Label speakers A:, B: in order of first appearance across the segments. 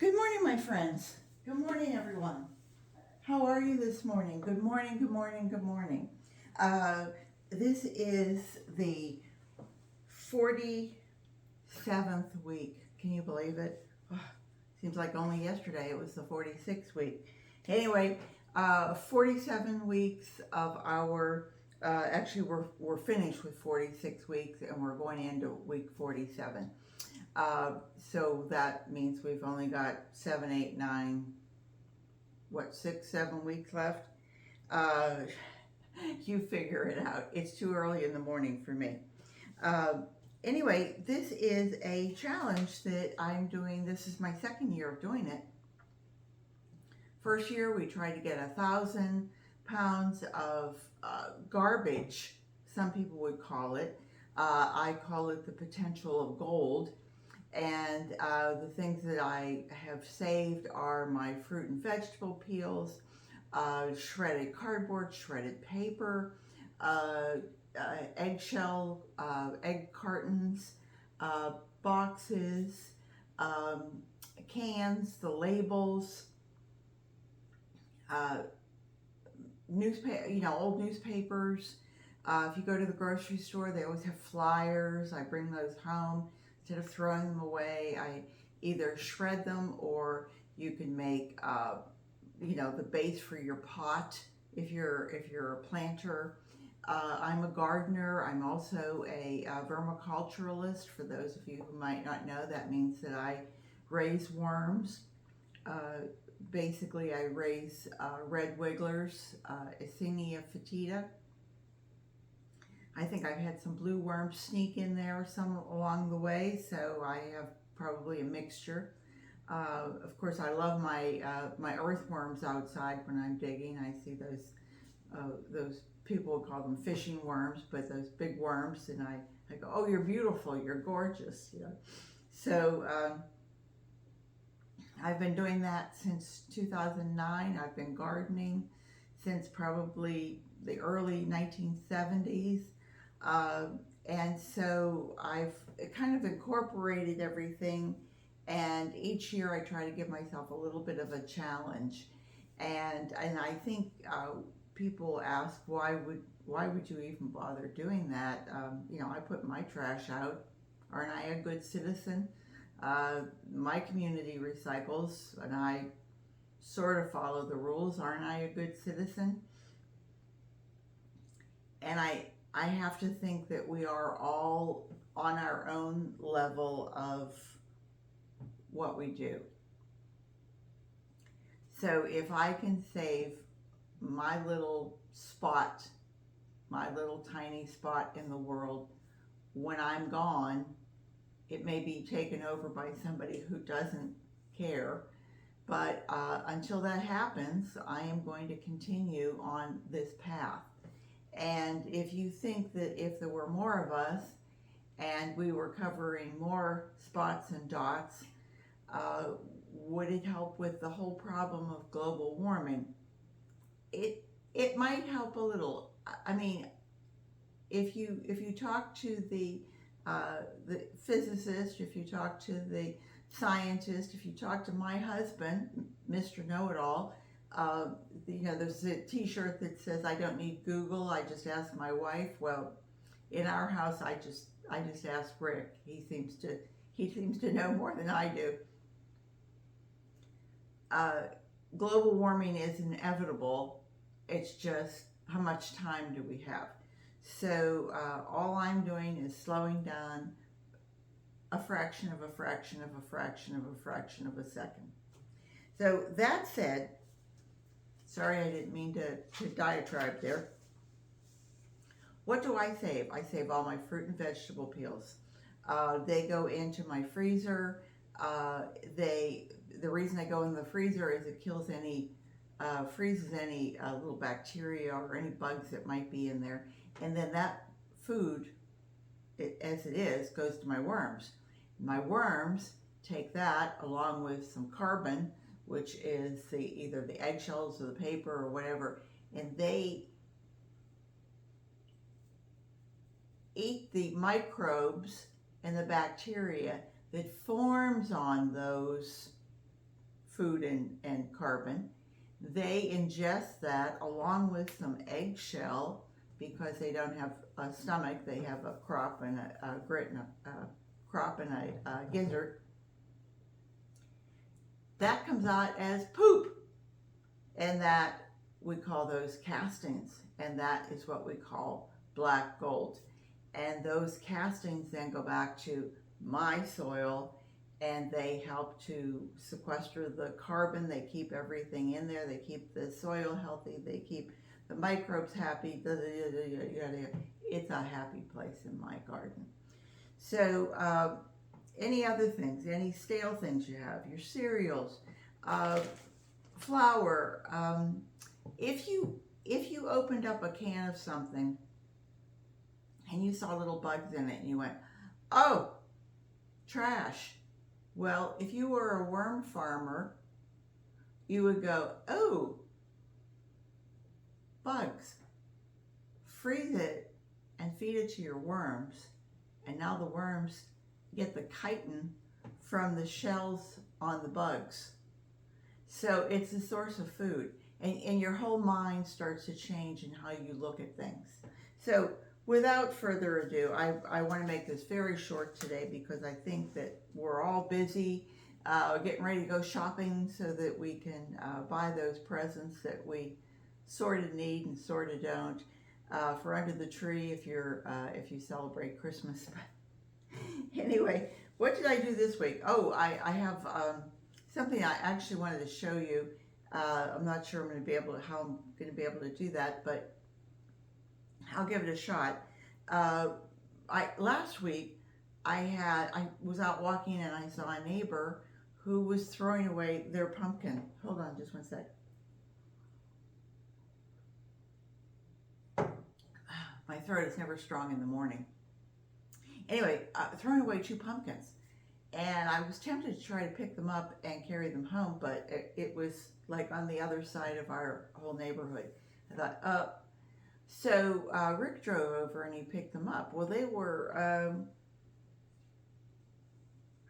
A: Good morning, my friends. Good morning, everyone. How are you this morning? Good morning, good morning, good morning. Uh, this is the 47th week. Can you believe it? Oh, seems like only yesterday it was the 46th week. Anyway, 47 weeks of our, actually, we're finished with 46 weeks and we're going into week 47. So that means we've only got 7, 8, 9, 6, 7 weeks left. Uh, you figure it out. It's too early in the morning for me. Uh, anyway, this is a challenge that I'm doing. This is my second year of doing it. First year, we tried to get 1,000 pounds of garbage, some people would call it. I call it the potential of gold. And the things that I have saved are my fruit and vegetable peels, shredded cardboard, shredded paper, eggshell, egg cartons, boxes, cans, the labels, uh, old newspapers. If you go to the grocery store, they always have flyers. I bring those home. Instead of throwing them away, I either shred them or you can make, the base for your pot if you're a planter. I'm a gardener. I'm also a vermiculturalist. For those of you who might not know, that means that I raise worms. Basically, I raise red wigglers, Eisenia fetida. I think I've had some blue worms sneak in there some along the way, so I have probably a mixture. Of course, I love my earthworms outside when I'm digging. I see those people call them fishing worms, but those big worms, and I go, oh, you're beautiful, you're gorgeous, So I've been doing that since 2009. I've been gardening since probably the early 1970s. Uh, and so I've kind of incorporated everything, and each year I try to give myself a little bit of a challenge. And I think people ask, why would you even bother doing that? I put my trash out. Aren't I a good citizen? My community recycles, and I sort of follow the rules. Aren't I a good citizen? And I have to think that we are all on our own level of what we do. So if I can save my little spot, my little tiny spot in the world, when I'm gone, it may be taken over by somebody who doesn't care. But until that happens, I am going to continue on this path. And if you think that if there were more of us and we were covering more spots and dots, would it help with the whole problem of global warming? It might help a little. I mean, if you talk to the physicist, if you talk to the scientist, if you talk to my husband, Mr. Know-It-All, there's a T-shirt that says, "I don't need Google. I just ask my wife." Well, in our house, I just ask Rick. He seems to know more than I do. Global warming is inevitable. It's just how much time do we have? So all I'm doing is slowing down a fraction of a fraction of a fraction of a fraction of a second. So that said, sorry, I didn't mean to diatribe there. What do I save? I save all my fruit and vegetable peels. They go into my freezer. The reason they go in the freezer is it kills freezes any little bacteria or any bugs that might be in there. And then that food, as it is, goes to my worms. My worms take that along with some carbon, which is either the eggshells or the paper or whatever, and they eat the microbes and the bacteria that forms on those food and carbon. They ingest that along with some eggshell because they don't have a stomach. They have a crop and a grit and a crop and a gizzard. That comes out as poop, and that we call those castings, and that is what we call black gold. And those castings then go back to my soil, and they help to sequester the carbon. They keep everything in there. They keep the soil healthy. They keep the microbes happy. It's a happy place in my garden. So any other things, any stale things you have, your cereals, flour. If you opened up a can of something and you saw little bugs in it and you went, oh, trash. Well, if you were a worm farmer, you would go, oh, bugs. Freeze it and feed it to your worms. And now the worms get the chitin from the shells on the bugs. So it's a source of food. And your whole mind starts to change in how you look at things. So without further ado, I want to make this very short today because I think that we're all busy getting ready to go shopping so that we can buy those presents that we sort of need and sort of don't for under the tree if you celebrate Christmas. Anyway, what did I do this week? Oh, I have something I actually wanted to show you. I'm not sure how I'm going to be able to do that, but I'll give it a shot. Last week I was out walking and I saw a neighbor who was throwing away their pumpkin. Hold on just one sec. My throat is never strong in the morning. Anyway, throwing away 2 pumpkins. And I was tempted to try to pick them up and carry them home, but it was like on the other side of our whole neighborhood. I thought, oh. So Rick drove over and he picked them up. Well, they were,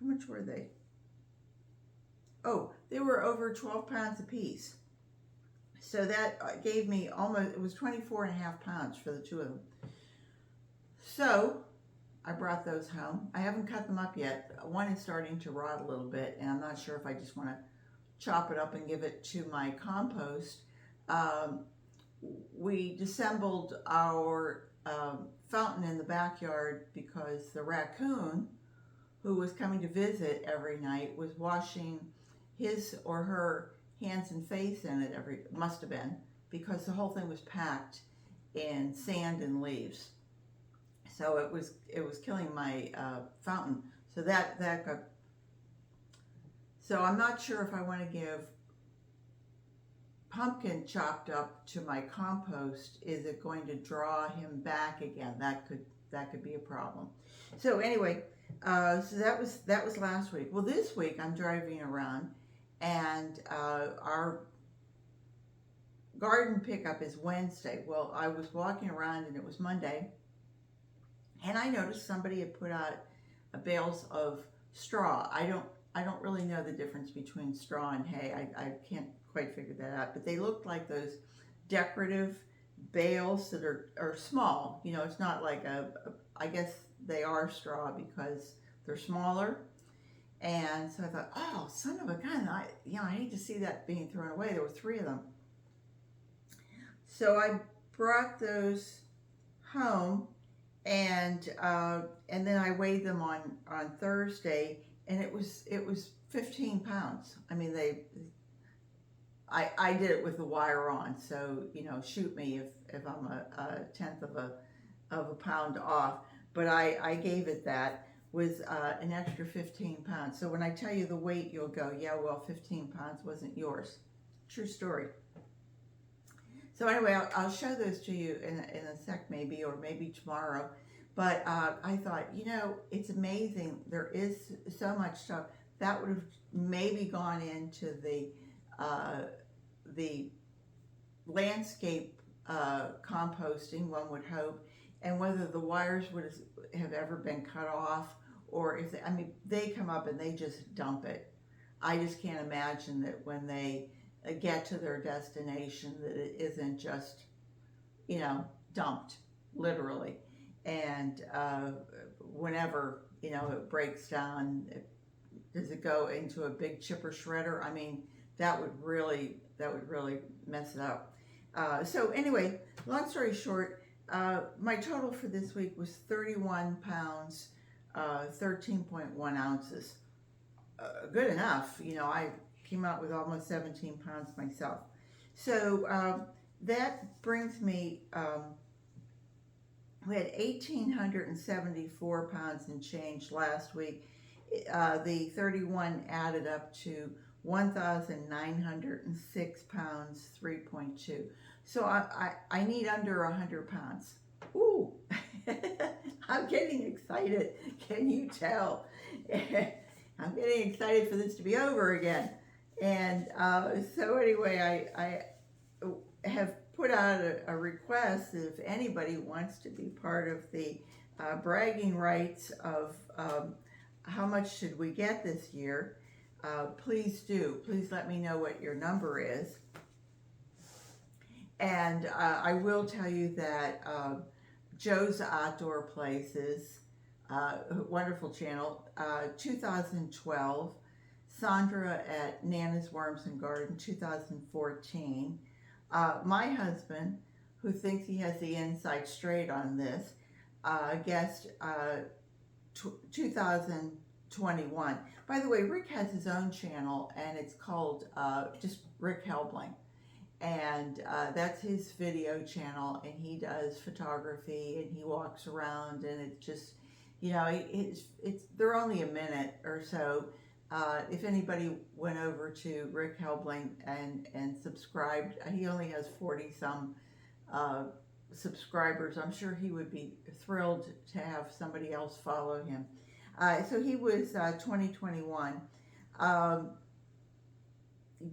A: how much were they? Oh, they were over 12 pounds a piece. So that gave me almost, it was 24 and a half pounds for the 2 of them. So I brought those home. I haven't cut them up yet. One is starting to rot a little bit, and I'm not sure if I just want to chop it up and give it to my compost. We disassembled our fountain in the backyard because the raccoon who was coming to visit every night was washing his or her hands and face in it must have been, because the whole thing was packed in sand and leaves. So it was killing my fountain. So that got. So I'm not sure if I want to give pumpkin chopped up to my compost. Is it going to draw him back again? That could be a problem. So anyway, so that was last week. Well, this week I'm driving around, and our garden pickup is Wednesday. Well, I was walking around and it was Monday. And I noticed somebody had put out bales of straw. I don't really know the difference between straw and hay. I can't quite figure that out. But they looked like those decorative bales that are small. You know, it's not like I guess they are straw because they're smaller. And so I thought, oh, son of a gun! I hate to see that being thrown away. There were 3 of them. So I brought those home. And then I weighed them on Thursday, and it was 15 pounds. I mean, I did it with the wire on, so shoot me if I'm a tenth of a pound off. But I gave it that with an extra 15 pounds. So when I tell you the weight, you'll go, yeah, well, 15 pounds wasn't yours. True story. So anyway, I'll show those to you in a sec maybe, or maybe tomorrow. But I thought, it's amazing. There is so much stuff that would have maybe gone into the landscape composting, one would hope, and whether the wires would have ever been cut off, or if they come up and they just dump it. I just can't imagine that when they get to their destination that it isn't just, dumped, literally. And whenever, it breaks down, does it go into a big chipper shredder? I mean, that would really mess it up. So anyway, long story short, my total for this week was 31 pounds, 13.1 ounces. Good enough. I came out with almost 17 pounds myself. So that brings me, we had 1,874 pounds and change last week. The 31 added up to 1,906 pounds, 3.2. So I need under 100 pounds. Ooh, I'm getting excited. Can you tell? I'm getting excited for this to be over again. And so anyway, I have put out a request if anybody wants to be part of the bragging rights of how much should we get this year. Please do. Please let me know what your number is. And I will tell you that Joe's Outdoor Places, wonderful channel, 2012, Sandra at Nana's Worms and Garden, 2014, my husband, who thinks he has the inside straight on this, guest 2021. By the way, Rick has his own channel, and it's called just Rick Helbling. And that's his video channel, and he does photography, and he walks around, and it's just, they're only a minute or so. If anybody went over to Rick Helbling and subscribed, he only has 40 some subscribers. I'm sure he would be thrilled to have somebody else follow him. So he was 2021.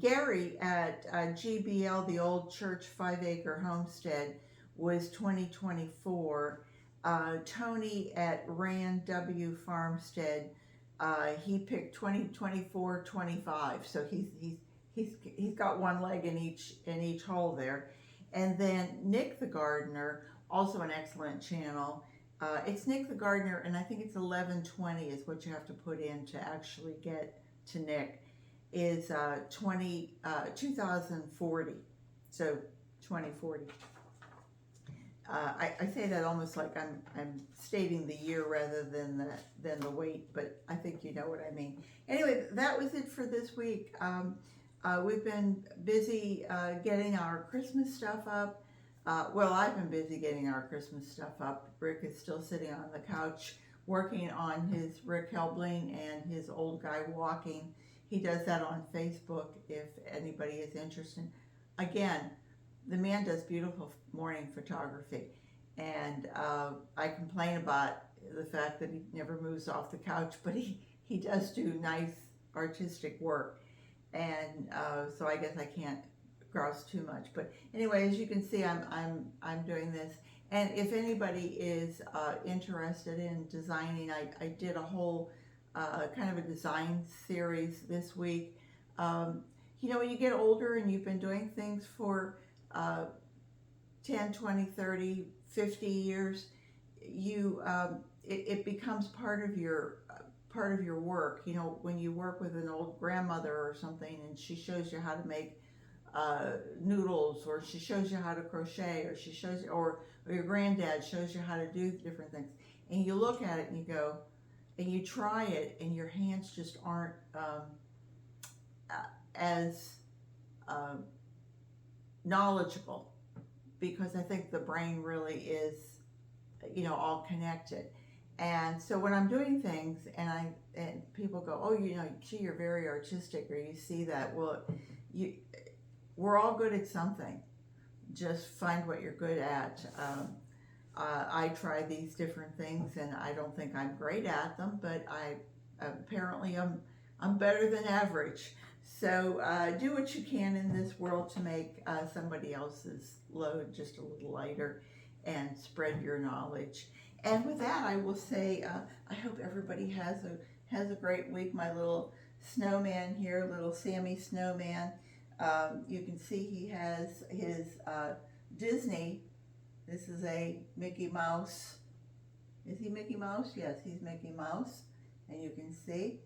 A: Gary at GBL, the Old Church 5-acre homestead, was 2024. Tony at Rand W Farmstead, he picked 2024, 25. So he's got one leg in each hole there. And then Nick the Gardener, also an excellent channel. It's Nick the Gardener, and I think it's 1120 is what you have to put in to actually get to Nick. Is 2040, so 2040. I say that almost like I'm stating the year rather than the weight, but I think you know what I mean. Anyway, that was it for this week. We've been busy getting our Christmas stuff up. Well, I've been busy getting our Christmas stuff up. Rick is still sitting on the couch working on his Rick Helbling and his Old Guy Walking. He does that on Facebook if anybody is interested. Again, the man does beautiful morning photography, and I complain about the fact that he never moves off the couch, but he does do nice artistic work, and so I guess I can't grouse too much. But anyway, as you can see, I'm doing this, and if anybody is interested in designing, I did a whole kind of a design series this week. When you get older and you've been doing things for 10, 20, 30, 50 years, it becomes part of your work. When you work with an old grandmother or something, and she shows you how to make noodles, or she shows you how to crochet, or she shows you, or your granddad shows you how to do different things, and you look at it and you go, and you try it, and your hands just aren't as knowledgeable, because I think the brain really is, all connected. And so when I'm doing things, and people go, oh, gee, you're very artistic, or you see that. Well, we're all good at something. Just find what you're good at. I try these different things, and I don't think I'm great at them, but apparently I'm better than average. So do what you can in this world to make somebody else's load just a little lighter, and spread your knowledge. And with that, I will say I hope everybody has a great week. My little snowman here, little Sammy snowman. You can see he has his Disney. This is a Mickey Mouse. Is he Mickey Mouse? Yes, he's Mickey Mouse. And you can see.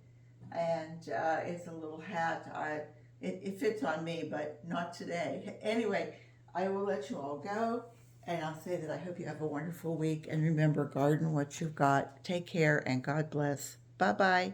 A: And it's a little hat. It fits on me, but not today. Anyway, I will let you all go. And I'll say that I hope you have a wonderful week. And remember, garden what you've got. Take care and God bless. Bye-bye.